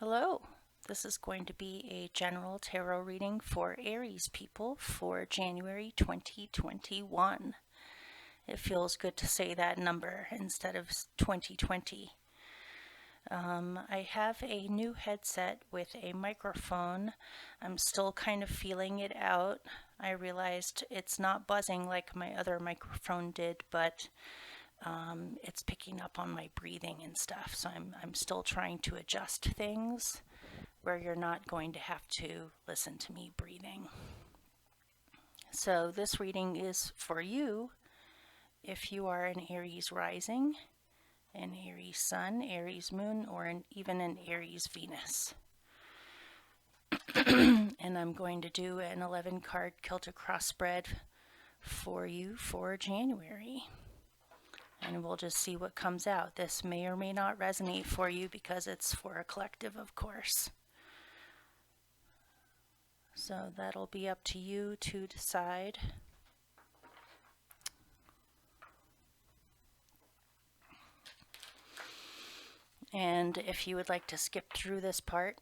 Hello, this is going to be a general tarot reading for Aries people for January 2021. It feels good to say that number instead of 2020. I have a new headset with a microphone. I'm still kind of feeling it out. I realized it's not buzzing like my other microphone did, but it's picking up on my breathing and stuff, so I'm still trying to adjust things where you're not going to have to listen to me breathing. So this reading is for you if you are an Aries rising, an Aries sun, Aries moon, or even an Aries Venus. And I'm going to do an 11 card Celtic cross spread for you for January. And we'll just see what comes out. This may or may not resonate for you because it's for a collective, of course. So that'll be up to you to decide. And if you would like to skip through this part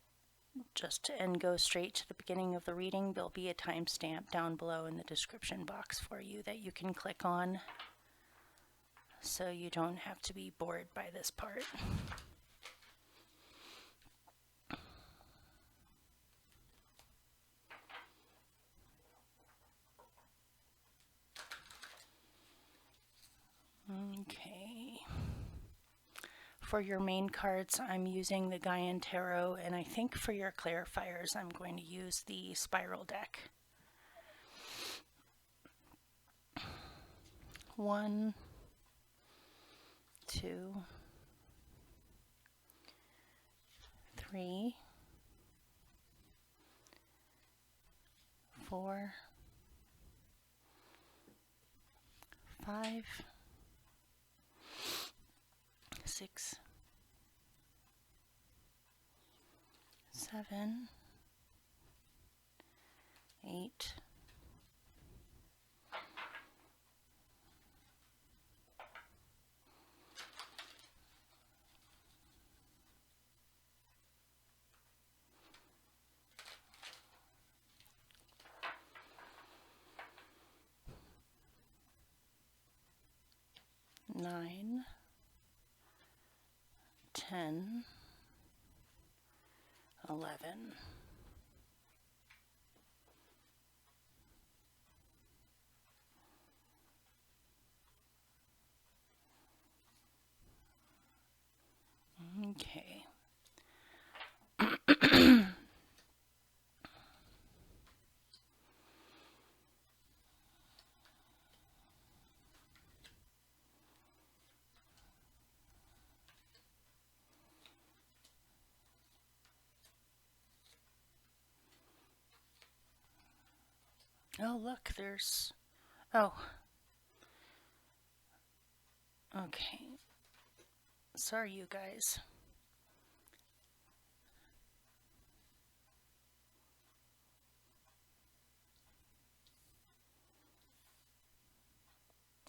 and go straight to the beginning of the reading, there'll be a timestamp down below in the description box for you that you can click on, so you don't have to be bored by this part. Okay. For your main cards, I'm using the Gaian Tarot, and I think for your clarifiers, I'm going to use the Spiral deck. 1, 2, 3, 4, 5, 6, 7, 8, 9, 10, 11. Okay. Oh, look, there's... Oh. Okay. Sorry, you guys.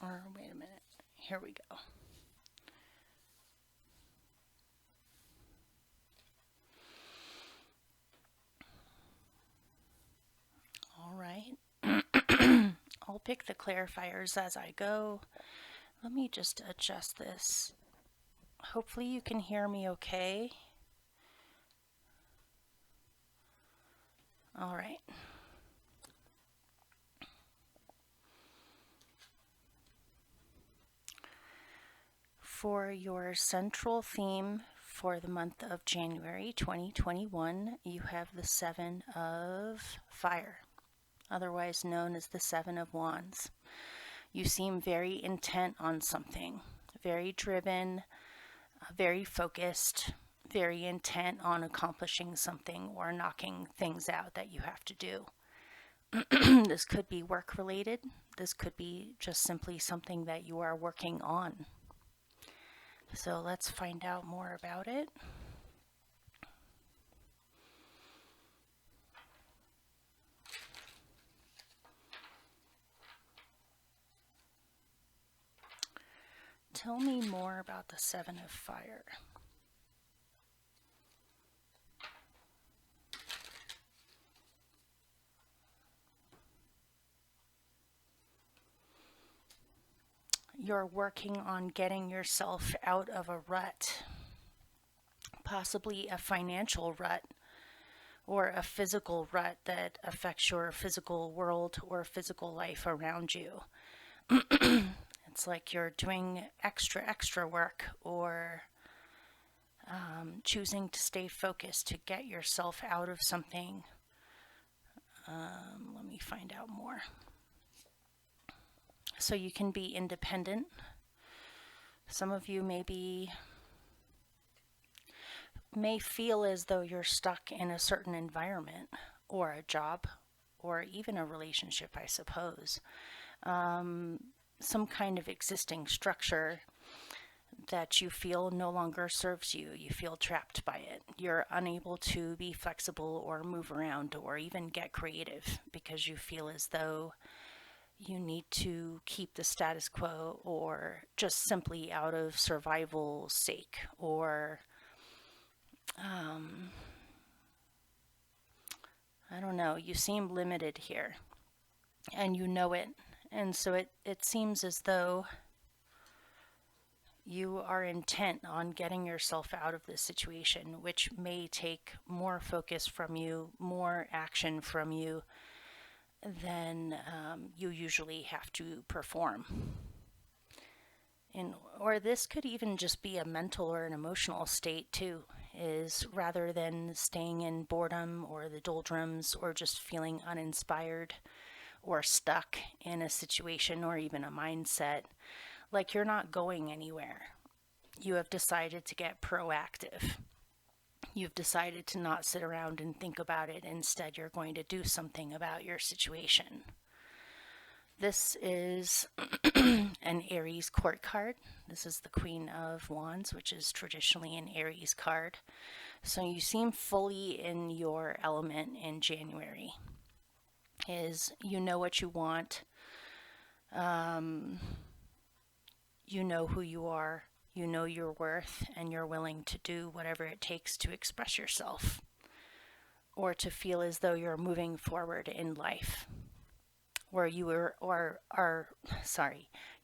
Or, wait a minute. Here we go. All right. I'll pick the clarifiers as I go. Let me just adjust this. Hopefully you can hear me okay. All right. For your central theme for the month of January 2021, you have the 7 of Fire, otherwise known as the 7 of Wands. You seem very intent on something, very driven, very focused, very intent on accomplishing something or knocking things out that you have to do. This could be work related. This could be just simply something that you are working on. So let's find out more about it. Tell me more about the 7 of Fire. you're working on getting yourself out of a rut, possibly a financial rut or a physical rut that affects your physical world or physical life around you. It's like you're doing extra work, or choosing to stay focused to get yourself out of something. Let me find out more. So you can be independent. Some of you may feel as though you're stuck in a certain environment or a job or even a relationship, I suppose. Some kind of existing structure that you feel no longer serves you. You feel trapped by it. You're unable to be flexible or move around or even get creative because you feel as though you need to keep the status quo, or just simply out of survival's sake, or I don't know, you seem limited here and you know it. And so it seems as though you are intent on getting yourself out of this situation, which may take more focus from you, more action from you than you usually have to perform. Or this could even just be a mental or an emotional state too, is rather than staying in boredom or the doldrums or just feeling uninspired or stuck in a situation or even a mindset, like you're not going anywhere. You have decided to get proactive. You've decided to not sit around and think about it. Instead, you're going to do something about your situation. This is an Aries court card. This is the Queen of Wands, which is traditionally an Aries card. So you seem fully in your element in January. You know what you want. You know who you are. You know your worth, and you're willing to do whatever it takes to express yourself or to feel as though you're moving forward in life. Where you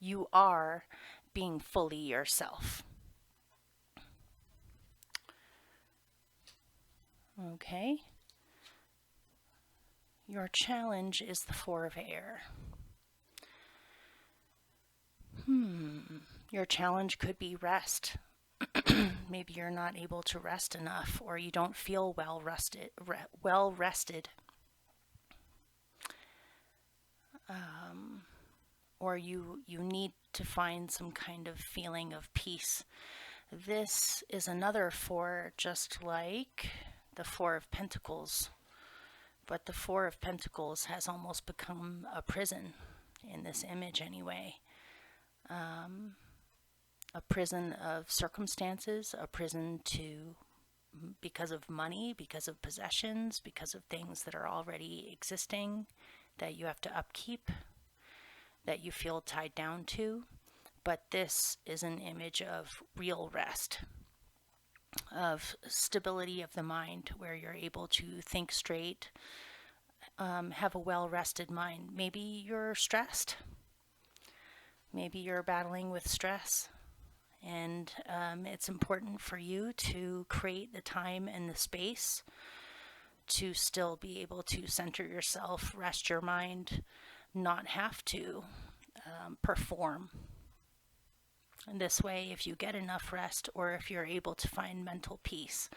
you are being fully yourself. Okay. Your challenge is the Four of Air. Your challenge could be rest. Maybe you're not able to rest enough, or you don't feel well rested. Or you need to find some kind of feeling of peace. This is another four, just like the Four of Pentacles. But the Four of Pentacles has almost become a prison in this image anyway. A prison of circumstances, a prison because of money, because of possessions, because of things that are already existing that you have to upkeep, that you feel tied down to. But this is an image of real rest, of stability of the mind, where you're able to think straight, have a well-rested mind. Maybe you're stressed. Maybe you're battling with stress, and it's important for you to create the time and the space to still be able to center yourself, rest your mind, not have to perform. And this way, if you get enough rest, or if you're able to find mental peace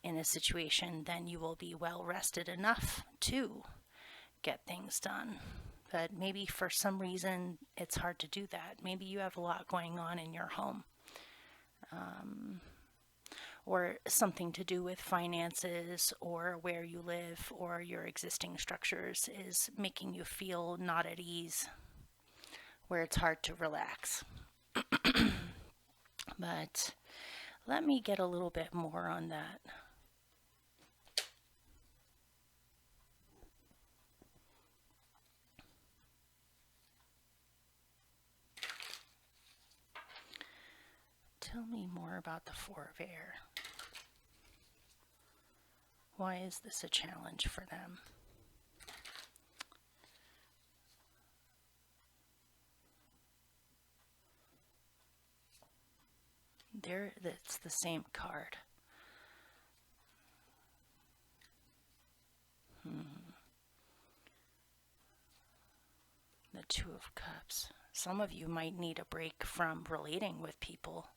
in a situation, then you will be well rested enough to get things done. But maybe for some reason it's hard to do that. Maybe you have a lot going on in your home, or something to do with finances, or where you live, or your existing structures is making you feel not at ease, where it's hard to relax. But let me get a little bit more on that. Tell me more about the Four of Air. Why is this a challenge for them? There, that's the same card. The Two of Cups. Some of you might need a break from relating with people,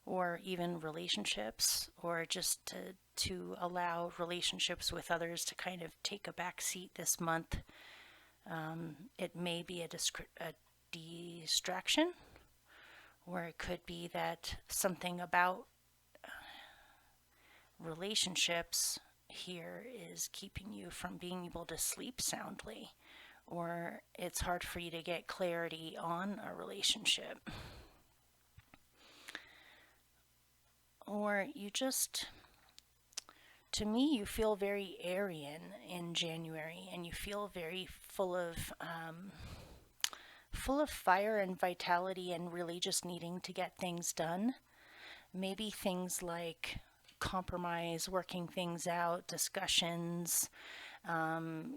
or even relationships, or just to allow relationships with others to kind of take a back seat this month. It may be a distraction, or it could be that something about relationships here is keeping you from being able to sleep soundly, or it's hard for you to get clarity on a relationship. Or you just, to me, you feel very Aryan in January, and you feel very full of fire and vitality, and really just needing to get things done. Maybe things like compromise, working things out, discussions,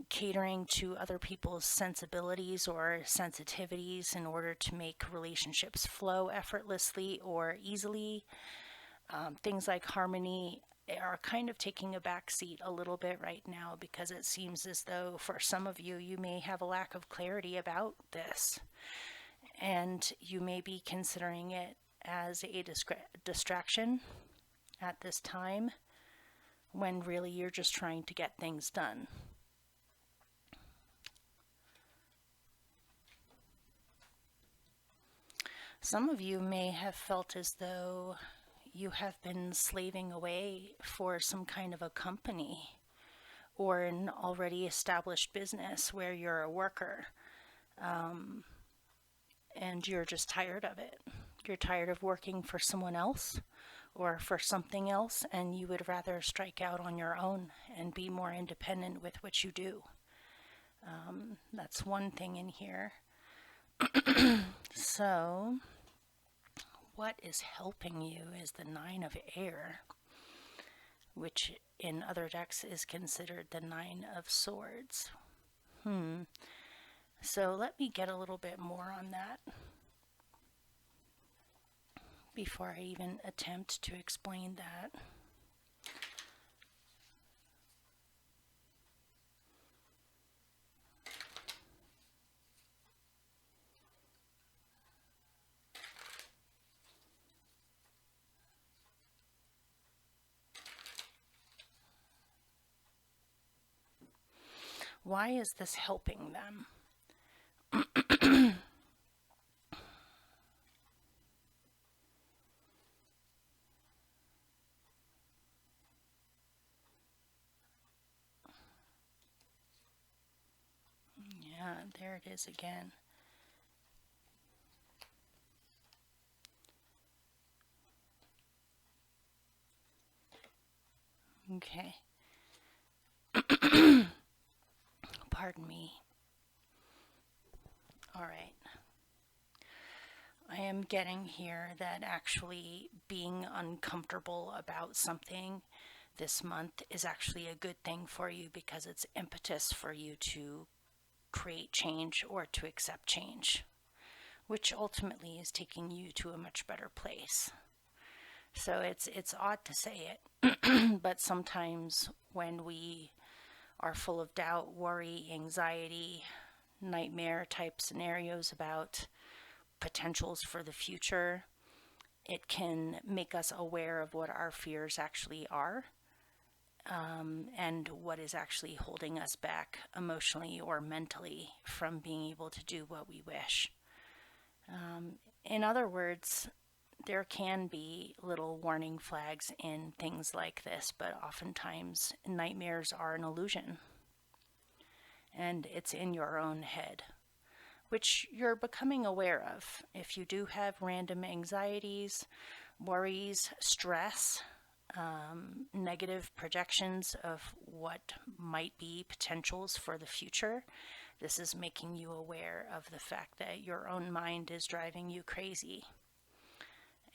catering to other people's sensibilities or sensitivities in order to make relationships flow effortlessly or easily. Things like harmony are kind of taking a back seat a little bit right now, because it seems as though for some of you, you may have a lack of clarity about this, and you may be considering it as a distraction at this time, when really you're just trying to get things done. Some of you may have felt as though you have been slaving away for some kind of a company or an already established business where you're a worker, and you're just tired of it. You're tired of working for someone else or for something else, and you would rather strike out on your own and be more independent with what you do. That's one thing in here. So, what is helping you is the Nine of Air, which in other decks is considered the Nine of Swords. So let me get a little bit more on that before I even attempt to explain that. Why is this helping them? Yeah, there it is again. Okay. Pardon me. All right. I am getting here that actually being uncomfortable about something this month is actually a good thing for you, because it's impetus for you to create change or to accept change, which ultimately is taking you to a much better place. So it's odd to say it, but sometimes when we are full of doubt, worry, anxiety, nightmare type scenarios about potentials for the future, it can make us aware of what our fears actually are, and what is actually holding us back emotionally or mentally from being able to do what we wish. In other words, there can be little warning flags in things like this, but oftentimes nightmares are an illusion, and it's in your own head, which you're becoming aware of. If you do have random anxieties, worries, stress, negative projections of what might be potentials for the future, this is making you aware of the fact that your own mind is driving you crazy.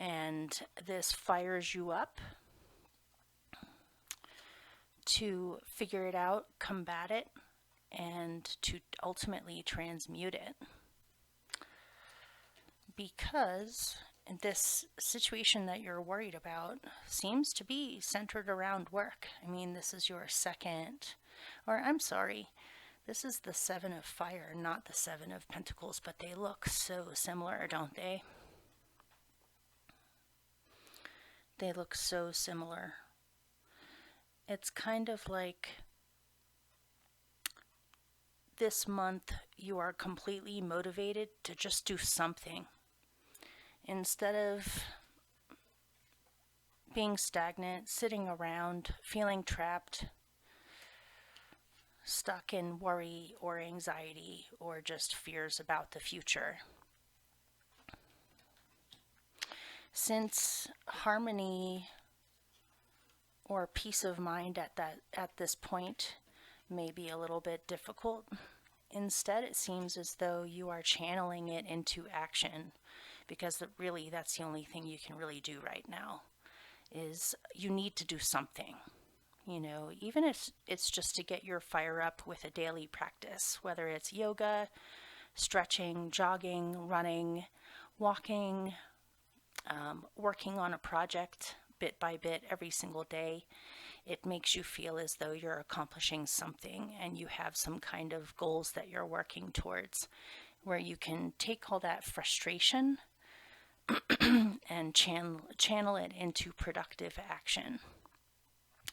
And this fires you up to figure it out, combat it, and to ultimately transmute it. Because this situation that you're worried about seems to be centered around work. I mean, this is your second, or I'm sorry, this is the Seven of Fire, not the Seven of Pentacles, but they look so similar, don't they? They look so similar. It's kind of like this month you are completely motivated to just do something. Instead of being stagnant, sitting around, feeling trapped, stuck in worry or anxiety or just fears about the future. Since harmony or peace of mind at this point may be a little bit difficult, instead it seems as though you are channeling it into action, because really that's the only thing you can really do right now, is you need to do something. You know, even if it's just to get your fire up with a daily practice, whether it's yoga, stretching, jogging, running, walking, working on a project bit by bit every single day. It makes you feel as though you're accomplishing something and you have some kind of goals that you're working towards, where you can take all that frustration and channel it into productive action.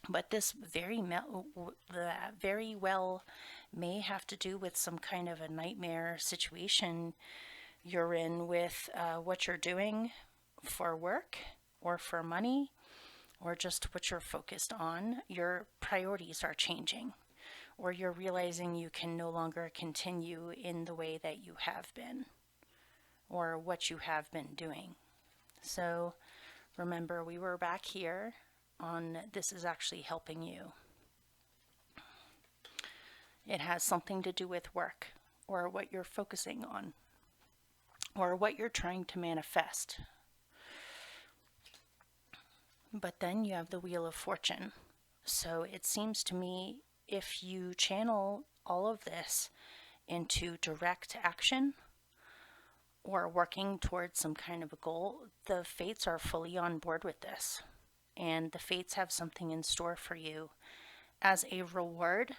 But this very well may have to do with some kind of a nightmare situation you're in with what you're doing for work or for money, or just what you're focused on. Your priorities are changing, or you're realizing you can no longer continue in the way that you have been, or what you have been doing. So remember, we were back here on this is actually helping you. It has something to do with work, or what you're focusing on, or what you're trying to manifest. But then you have the Wheel of Fortune. So it seems to me, if you channel all of this into direct action or working towards some kind of a goal, the fates are fully on board with this. And the fates have something in store for you as a reward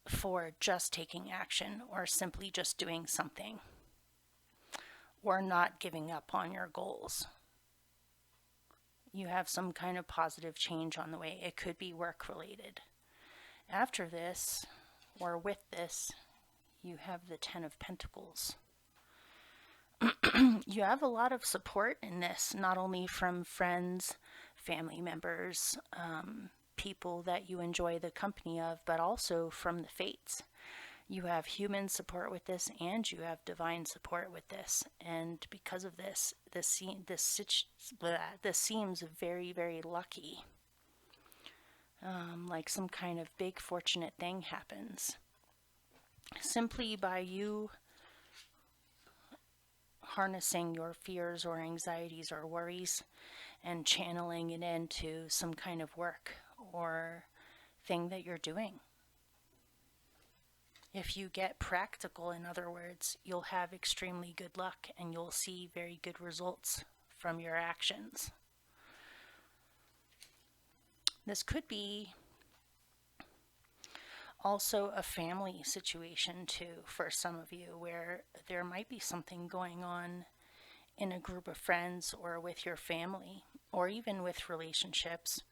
for just taking action, or simply just doing something, or not giving up on your goals. You have some kind of positive change on the way. It could be work related. After this, or with this, you have the Ten of Pentacles. You have a lot of support in this, not only from friends, family members, people that you enjoy the company of, but also from the fates. You have human support with this, and you have divine support with this. And because of this, this seems very, very lucky. Like some kind of big fortunate thing happens. Simply by you harnessing your fears or anxieties or worries and channeling it into some kind of work or thing that you're doing. If you get practical, in other words, you'll have extremely good luck and you'll see very good results from your actions. This could be also a family situation too, for some of you, where there might be something going on in a group of friends or with your family, or even with relationships,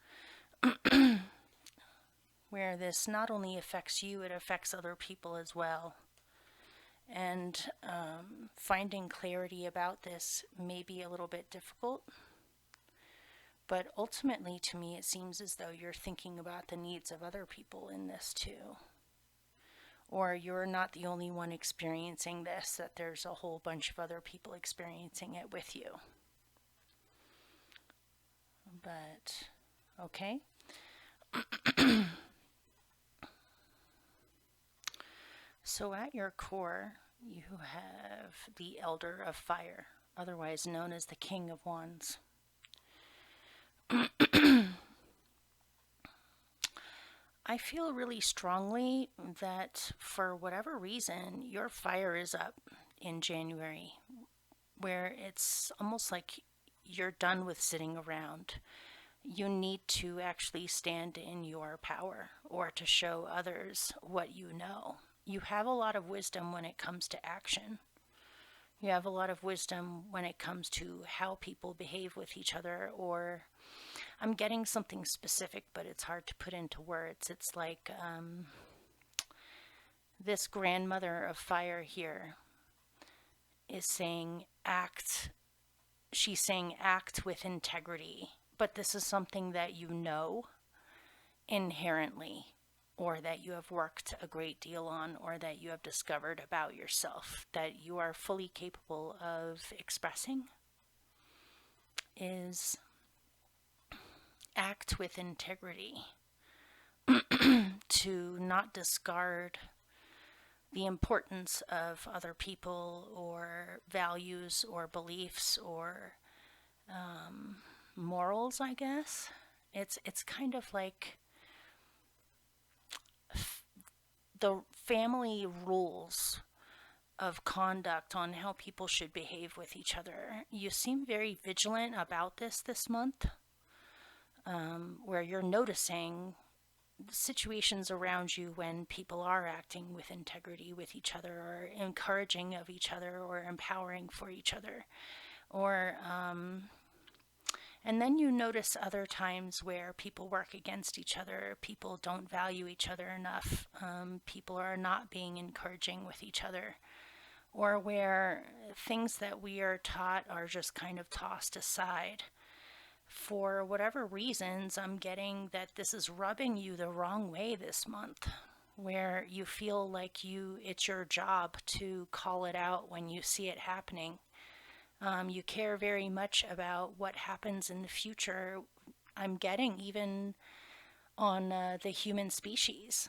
where this not only affects you, it affects other people as well. And finding clarity about this may be a little bit difficult, but ultimately to me it seems as though you're thinking about the needs of other people in this too. Or you're not the only one experiencing this, that there's a whole bunch of other people experiencing it with you. But, okay. So at your core, you have the Elder of Fire, otherwise known as the King of Wands. I feel really strongly that for whatever reason, your fire is up in January, where it's almost like you're done with sitting around. You need to actually stand in your power or to show others what you know. You have a lot of wisdom when it comes to action. You have a lot of wisdom when it comes to how people behave with each other, or I'm getting something specific, but it's hard to put into words. It's like this grandmother of fire here is saying act. She's saying act with integrity, but this is something that you know inherently, or that you have worked a great deal on, or that you have discovered about yourself that you are fully capable of expressing, is act with integrity. To not discard the importance of other people or values or beliefs or morals, I guess. It's kind of like the family rules of conduct on how people should behave with each other. You seem very vigilant about this month, where you're noticing situations around you when people are acting with integrity with each other, or encouraging of each other, or empowering for each other, or and then you notice other times where people work against each other, people don't value each other enough, people are not being encouraging with each other, or where things that we are taught are just kind of tossed aside. For whatever reasons, I'm getting that this is rubbing you the wrong way this month, where you feel like it's your job to call it out when you see it happening. You care very much about what happens in the future. I'm getting even on the human species,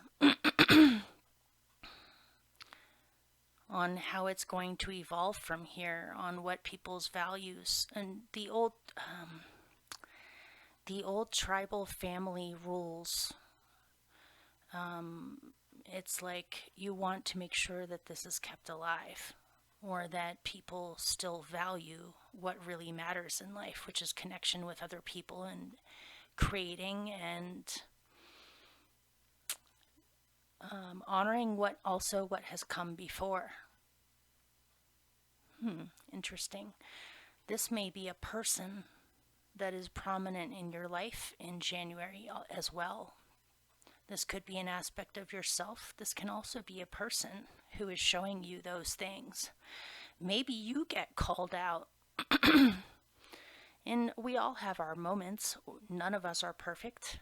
on how it's going to evolve from here, on what people's values and the old tribal family rules. It's like you want to make sure that this is kept alive, or that people still value what really matters in life, which is connection with other people and creating and honoring what has come before. Interesting. This may be a person that is prominent in your life in January as well. This could be an aspect of yourself. This can also be a person who is showing you those things. Maybe you get called out. And we all have our moments. None of us are perfect.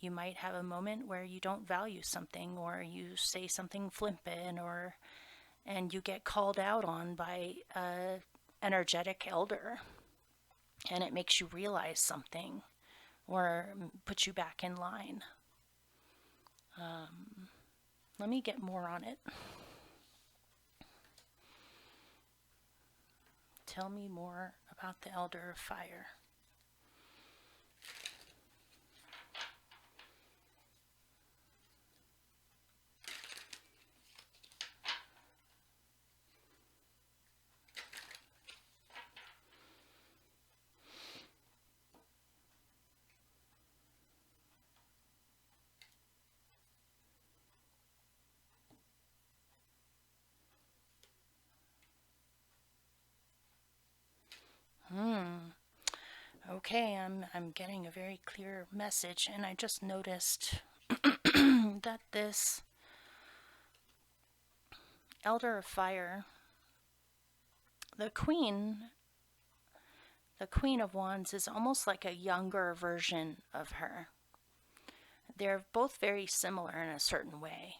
You might have a moment where you don't value something, or you say something flippant, and you get called out on by an energetic elder, and it makes you realize something or put you back in line. Let me get more on it. Tell me more about the Elder of Fire. Okay, I'm getting a very clear message, and I just noticed that this Elder of Fire, the Queen of Wands, is almost like a younger version of her. They're both very similar in a certain way.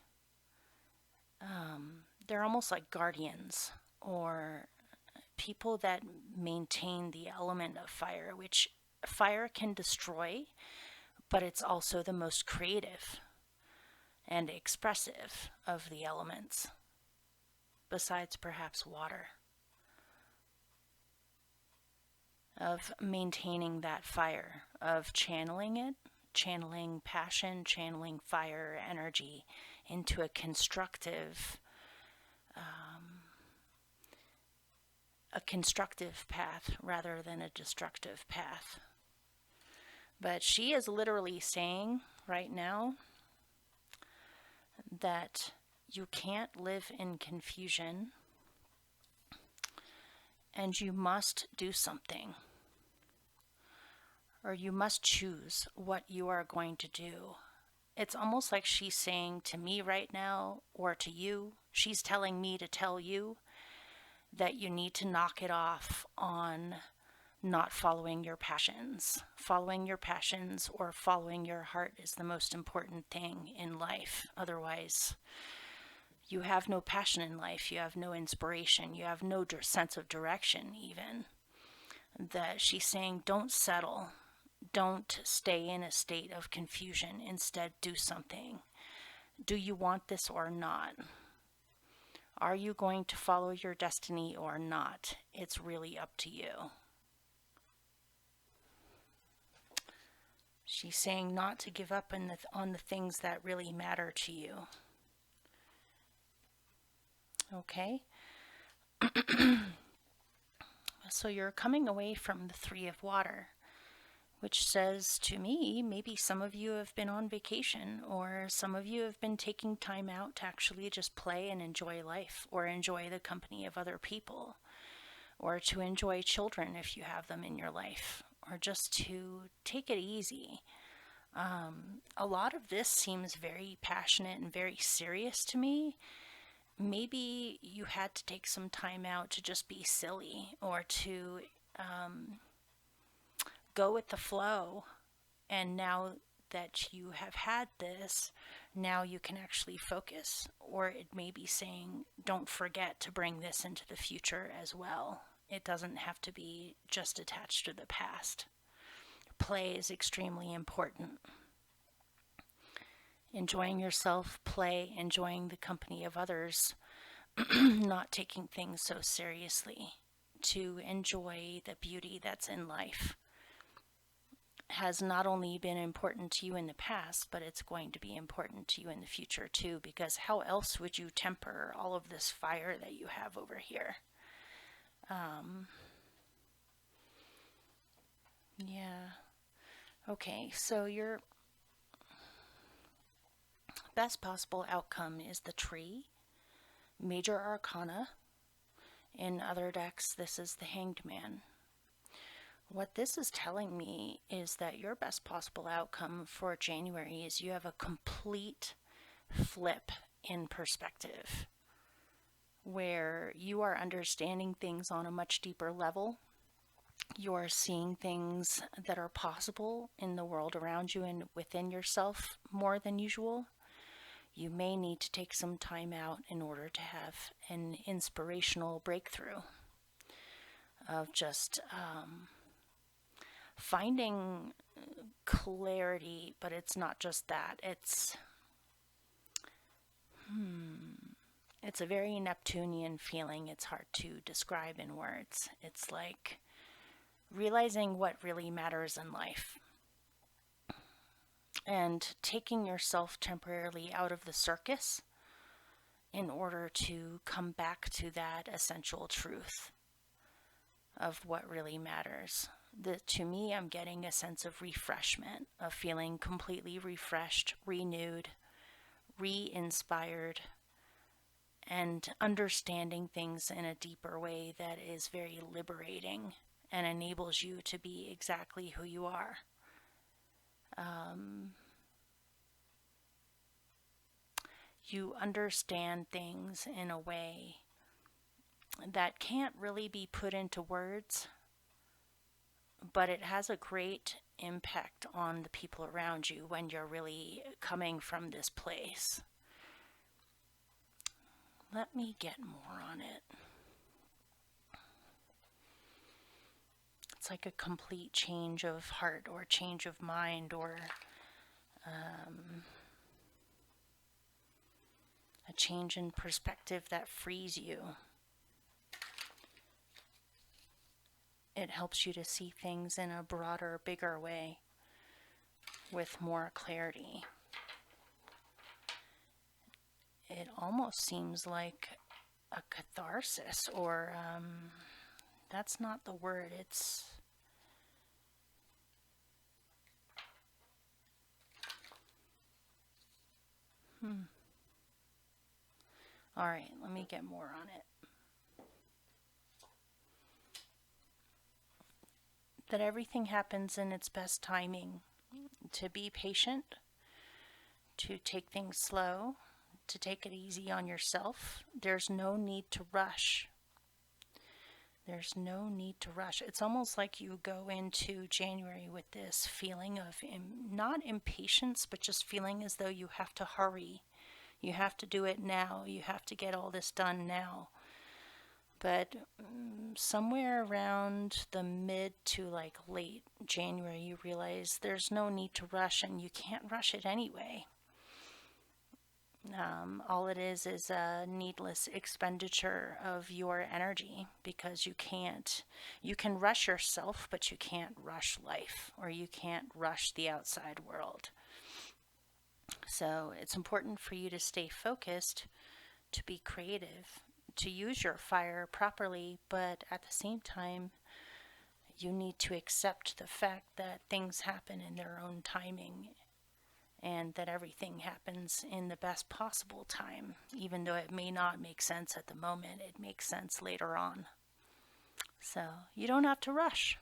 They're almost like guardians, or people that maintain the element of fire, which fire can destroy, but it's also the most creative and expressive of the elements, besides perhaps water. Of maintaining that fire, of channeling it, channeling passion, channeling fire energy into a constructive a constructive path rather than a destructive path. But she is literally saying right now that you can't live in confusion and you must do something, or you must choose what you are going to do. It's almost like she's saying to me right now, or to you, she's telling me to tell you that you need to knock it off on not following your passions. Following your passions or following your heart is the most important thing in life. Otherwise, you have no passion in life, you have no inspiration, you have no sense of direction even. That she's saying, don't settle. Don't stay in a state of confusion. Instead, do something. Do you want this or not? Are you going to follow your destiny or not? It's really up to you. She's saying not to give up on the things that really matter to you. Okay? So you're coming away from the Three of Water, which says to me, maybe some of you have been on vacation, or some of you have been taking time out to actually just play and enjoy life, or enjoy the company of other people, or to enjoy children if you have them in your life, or just to take it easy. A lot of this seems very passionate and very serious to me. Maybe you had to take some time out to just be silly, or to go with the flow. And now that you have had this, now you can actually focus. Or it may be saying, don't forget to bring this into the future as well. It doesn't have to be just attached to the past. Play is extremely important. Enjoying yourself, play, enjoying the company of others, not taking things so seriously, to enjoy the beauty that's in life, has not only been important to you in the past, but it's going to be important to you in the future too, because how else would you temper all of this fire that you have over here? Yeah. Okay, so your best possible outcome is the Tree, Major Arcana. In other decks, this is the Hanged Man. What this is telling me is that your best possible outcome for January is you have a complete flip in perspective, where you are understanding things on a much deeper level. You are seeing things that are possible in the world around you and within yourself more than usual. You may need to take some time out in order to have an inspirational breakthrough of just finding clarity, but it's not just that. It's a very Neptunian feeling. It's hard to describe in words. It's like realizing what really matters in life and taking yourself temporarily out of the circus in order to come back to that essential truth of what really matters. To me, I'm getting a sense of refreshment, of feeling completely refreshed, renewed, re-inspired, and understanding things in a deeper way that is very liberating and enables you to be exactly who you are. You understand things in a way that can't really be put into words, but it has a great impact on the people around you when you're really coming from this place. Let me get more on it. It's like a complete change of heart or change of mind, or a change in perspective that frees you. It helps you to see things in a broader, bigger way with more clarity. It almost seems like a catharsis, or That's not the word. It's... All right, let me get more on it. That everything happens in its best timing. To be patient, to take things slow, to take it easy on yourself. There's no need to rush. There's no need to rush. It's almost like you go into January with this feeling of not impatience, but just feeling as though you have to hurry. You have to do it now. You have to get all this done now. But somewhere around the mid to like late January, you realize there's no need to rush, and you can't rush it anyway. All it is a needless expenditure of your energy, because you can rush yourself, but you can't rush life, or you can't rush the outside world. So it's important for you to stay focused, to be creative, to use your fire properly, but at the same time, you need to accept the fact that things happen in their own timing, and that everything happens in the best possible time. Even though it may not make sense at the moment, it makes sense later on. So you don't have to rush.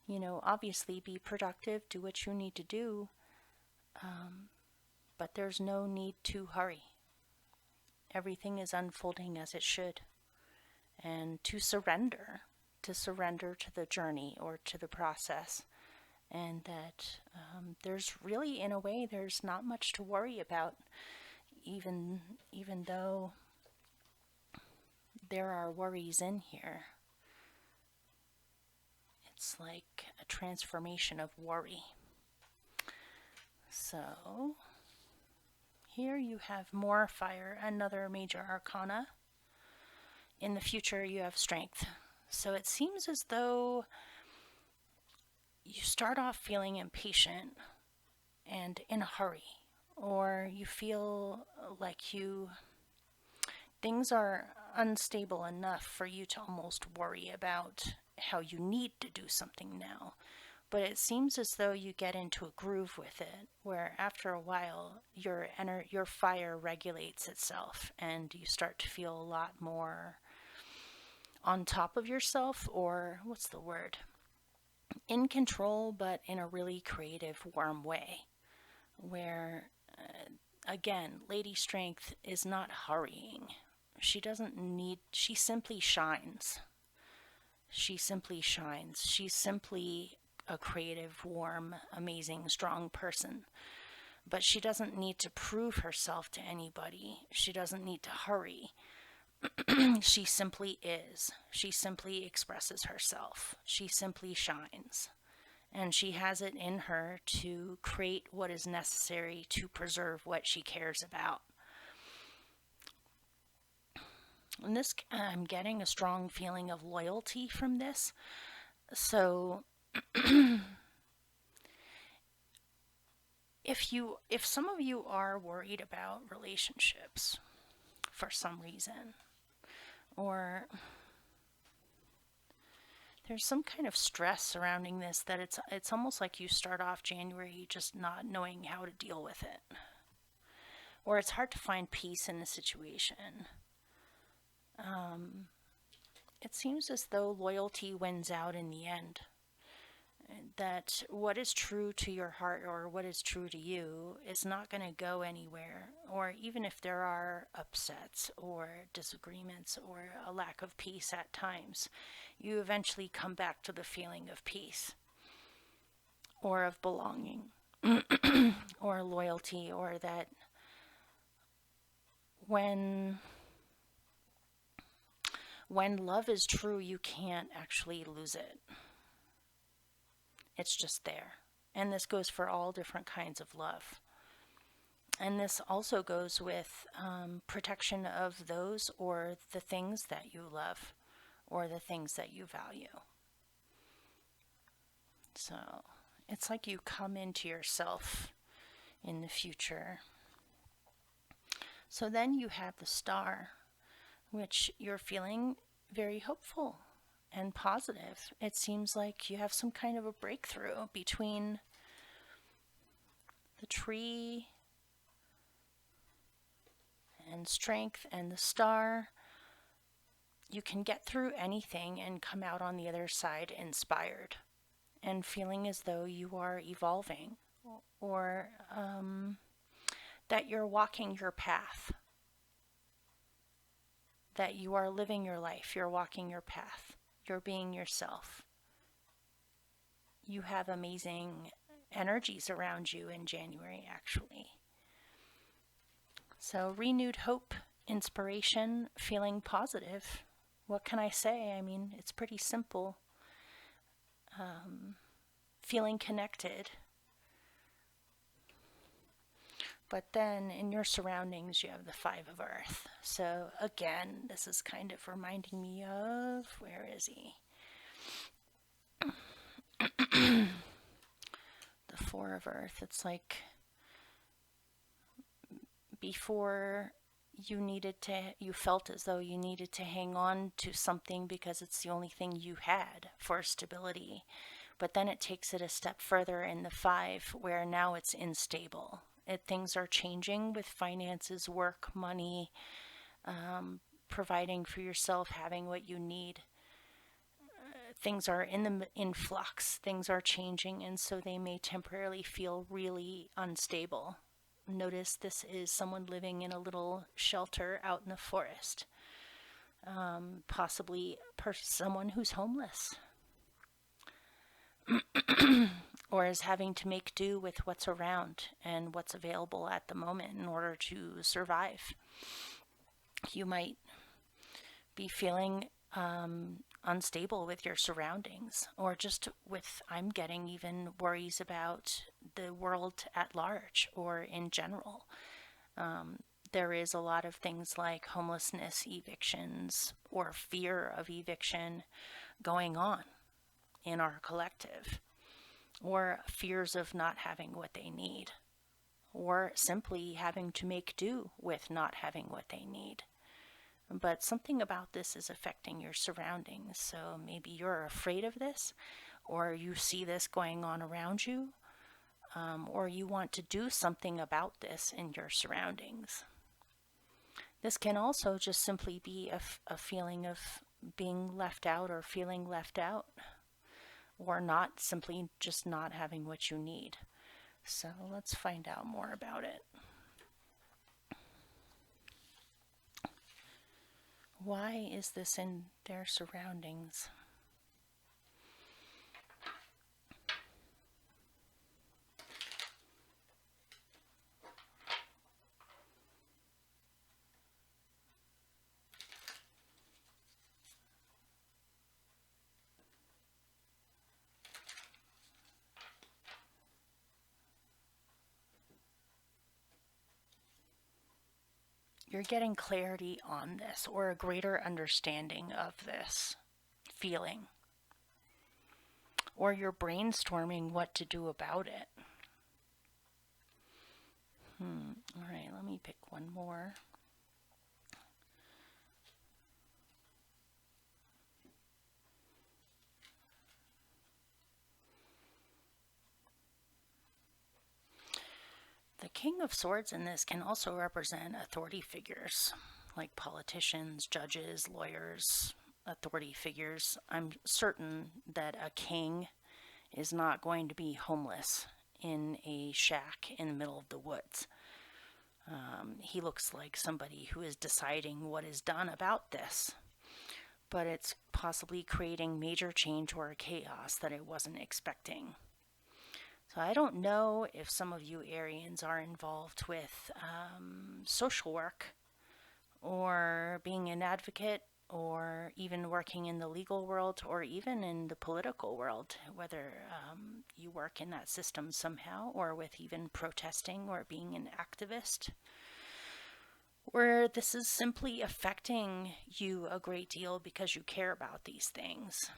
Obviously be productive, do what you need to do, but there's no need to hurry. Everything is unfolding as it should. And to surrender to the journey or to the process. And that there's really, in a way, there's not much to worry about, even though there are worries in here. It's like a transformation of worry. So here you have more fire, another major arcana. In the future you have strength. So it seems as though you start off feeling impatient and in a hurry, or you feel like things are unstable enough for you to almost worry about how you need to do something now. But it seems as though you get into a groove with it, where after a while your fire regulates itself, and you start to feel a lot more on top of yourself, or what's the word? In control, but in a really creative, warm way, where, again, Lady Strength is not hurrying. She simply shines. She's simply a creative, warm, amazing, strong person. But she doesn't need to prove herself to anybody. She doesn't need to hurry. She simply is. She simply expresses herself. She simply shines. And she has it in her to create what is necessary to preserve what she cares about. And this, I'm getting a strong feeling of loyalty from this. So if some of you are worried about relationships for some reason, or there's some kind of stress surrounding this, that it's almost like you start off January just not knowing how to deal with it, or it's hard to find peace in the situation. It seems as though loyalty wins out in the end. That what is true to your heart, or what is true to you, is not going to go anywhere. Or even if there are upsets or disagreements or a lack of peace at times, you eventually come back to the feeling of peace, or of belonging, or loyalty, or that when love is true, you can't actually lose it. It's just there. And this goes for all different kinds of love. And this also goes with protection of those or the things that you love, or the things that you value. So it's like you come into yourself in the future. So then you have the star, which you're feeling very hopeful. and positive. It seems like you have some kind of a breakthrough between the tree and strength and the star. You can get through anything and come out on the other side inspired and feeling as though you are evolving, or that you're walking your path, that you are living your life, you're walking your path, you're being yourself. You have amazing energies around you in January, actually. So, renewed hope, inspiration, feeling positive. What can I say? I mean, it's pretty simple. Feeling connected. But then in your surroundings, you have the Five of Earth. So again, this is kind of reminding me of, where is he? The Four of Earth. It's like before you felt as though you needed to hang on to something because it's the only thing you had for stability. But then it takes it a step further in the Five, where now it's unstable. Things are changing with finances, work, money, providing for yourself, having what you need. Things are in flux. Things are changing, and so they may temporarily feel really unstable. Notice this is someone living in a little shelter out in the forest, possibly someone who's homeless. Or is having to make do with what's around and what's available at the moment in order to survive. You might be feeling unstable with your surroundings, or just I'm getting even worries about the world at large or in general. There is a lot of things like homelessness, evictions, or fear of eviction going on in our collective, or fears of not having what they need, or simply having to make do with not having what they need. But something about this is affecting your surroundings, so maybe you're afraid of this, or you see this going on around you, or you want to do something about this in your surroundings. This can also just simply be a feeling of being left out or feeling left out, or not simply just not having what you need. So let's find out more about it. Why is this in their surroundings? You're getting clarity on this, or a greater understanding of this feeling, or you're brainstorming what to do about it. All right, let me pick one more. The King of Swords in this can also represent authority figures, like politicians, judges, lawyers, authority figures. I'm certain that a king is not going to be homeless in a shack in the middle of the woods. He looks like somebody who is deciding what is done about this, but it's possibly creating major change or chaos that it wasn't expecting. So I don't know if some of you Arians are involved with social work, or being an advocate, or even working in the legal world, or even in the political world, whether you work in that system somehow, or with even protesting or being an activist, where this is simply affecting you a great deal because you care about these things.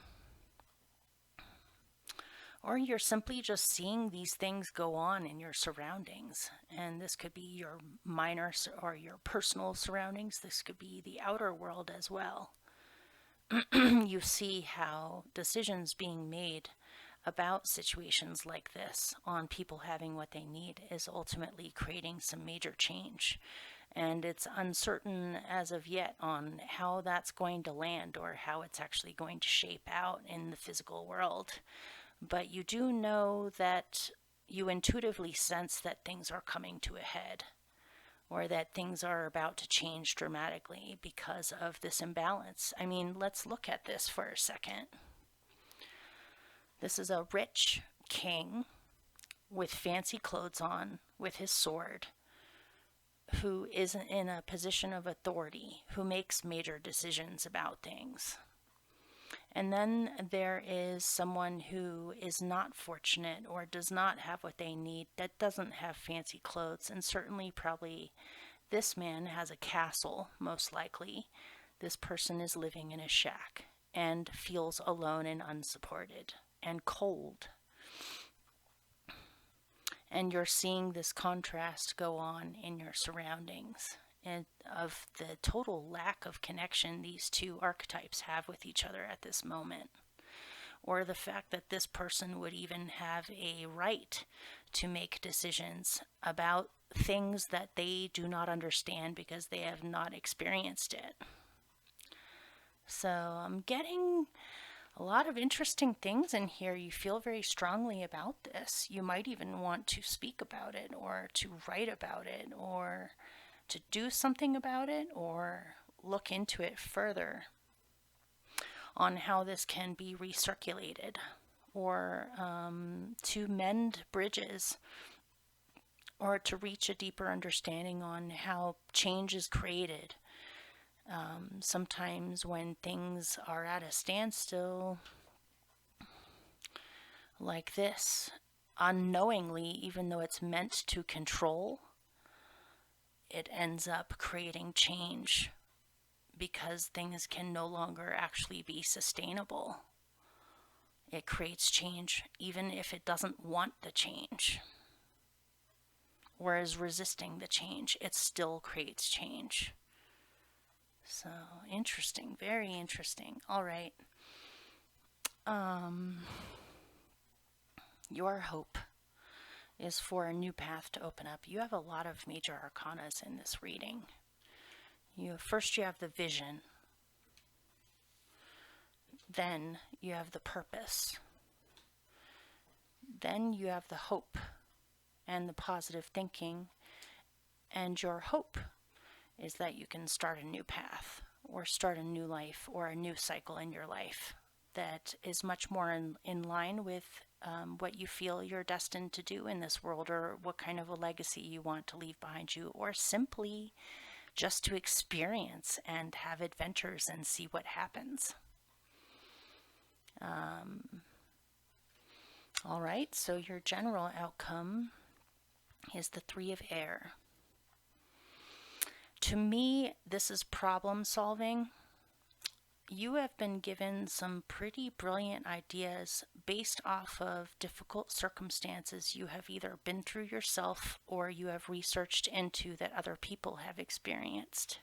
Or you're simply just seeing these things go on in your surroundings. And this could be your minor or your personal surroundings. This could be the outer world as well. you see how decisions being made about situations like this on people having what they need is ultimately creating some major change. And it's uncertain as of yet on how that's going to land or how it's actually going to shape out in the physical world. But you do know that you intuitively sense that things are coming to a head, or that things are about to change dramatically because of this imbalance. I mean, let's look at this for a second. This is a rich king with fancy clothes on, with his sword, who is in a position of authority, who makes major decisions about things. And then there is someone who is not fortunate or does not have what they need, that doesn't have fancy clothes, and certainly probably this man has a castle, most likely. This person is living in a shack and feels alone and unsupported and cold. And you're seeing this contrast go on in your surroundings, and of the total lack of connection these two archetypes have with each other at this moment, or the fact that this person would even have a right to make decisions about things that they do not understand because they have not experienced it. So I'm getting a lot of interesting things in here. You feel very strongly about this. You might even want to speak about it, or to write about it, or to do something about it, or look into it further on how this can be recirculated, or to mend bridges, or to reach a deeper understanding on how change is created. Sometimes when things are at a standstill like this, unknowingly, even though it's meant to control, it ends up creating change because things can no longer actually be sustainable. It creates change even if it doesn't want the change or is resisting the change. It still creates change. So interesting, very interesting. All right. Your hope is for a new path to open up. You have a lot of major arcanas in this reading. First you have the vision. Then you have the purpose. Then you have the hope and the positive thinking. And your hope is that you can start a new path, or start a new life, or a new cycle in your life that is much more in line with what you feel you're destined to do in this world, or what kind of a legacy you want to leave behind you, or simply just to experience and have adventures and see what happens. All right, so your general outcome is the Three of Air. To me, this is problem solving. You have been given some pretty brilliant ideas based off of difficult circumstances you have either been through yourself or you have researched into that other people have experienced.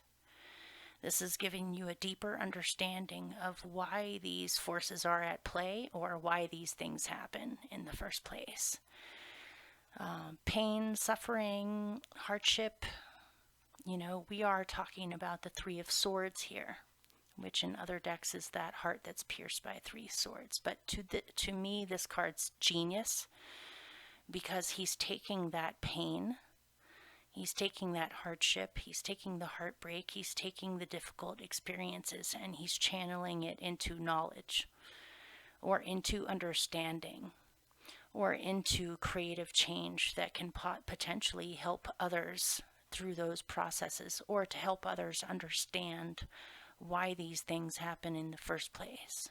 This is giving you a deeper understanding of why these forces are at play, or why these things happen in the first place. Pain, suffering, hardship. We are talking about the Three of Swords here, which in other decks is that heart that's pierced by three swords. But to me, this card's genius, because he's taking that pain, he's taking that hardship, he's taking the heartbreak, he's taking the difficult experiences, and he's channeling it into knowledge, or into understanding, or into creative change that can potentially help others through those processes, or to help others understand why these things happen in the first place,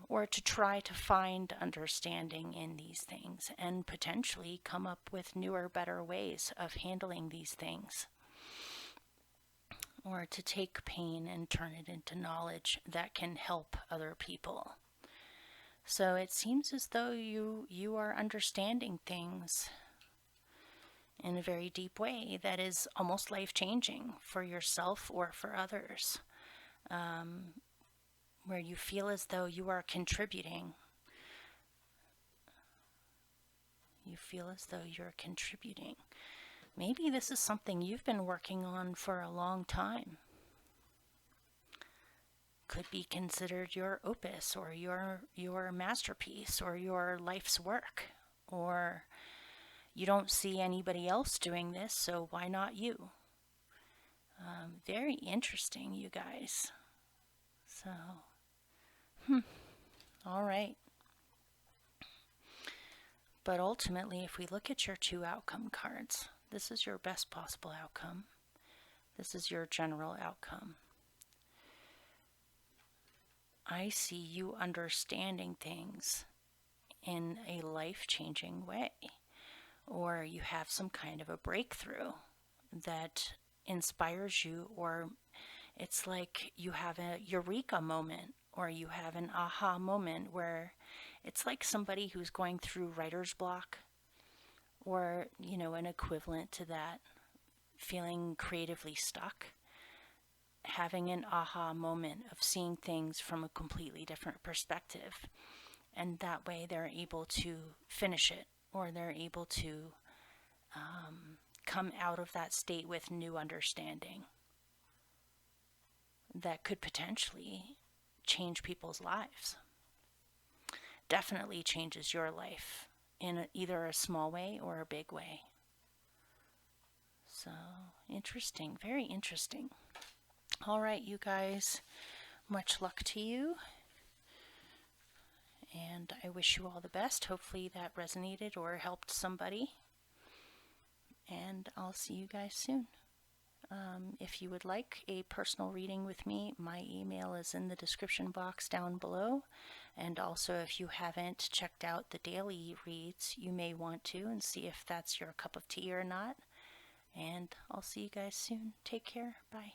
or to try to find understanding in these things and potentially come up with newer, better ways of handling these things, or to take pain and turn it into knowledge that can help other people. So it seems as though you are understanding things in a very deep way that is almost life-changing for yourself or for others. where you feel as though you are contributing. You feel as though you're contributing. Maybe this is something you've been working on for a long time. Could be considered your opus or your masterpiece or your life's work. Or you don't see anybody else doing this, so why not you? Very interesting, you guys. So, all right. But ultimately, if we look at your 2 outcome cards, this is your best possible outcome. This is your general outcome. I see you understanding things in a life-changing way, or you have some kind of a breakthrough that inspires you, or it's like you have a eureka moment, or you have an aha moment where it's like somebody who's going through writer's block, or, an equivalent to that, feeling creatively stuck, having an aha moment of seeing things from a completely different perspective. And that way they're able to finish it, or they're able to come out of that state with new understanding that could potentially change people's lives. Definitely changes your life in either a small way or a big way. So, interesting, very interesting. All right, you guys, much luck to you. And I wish you all the best. Hopefully that resonated or helped somebody. And I'll see you guys soon. If you would like a personal reading with me, my email is in the description box down below. And also, if you haven't checked out the daily reads, you may want to and see if that's your cup of tea or not. And I'll see you guys soon. Take care. Bye.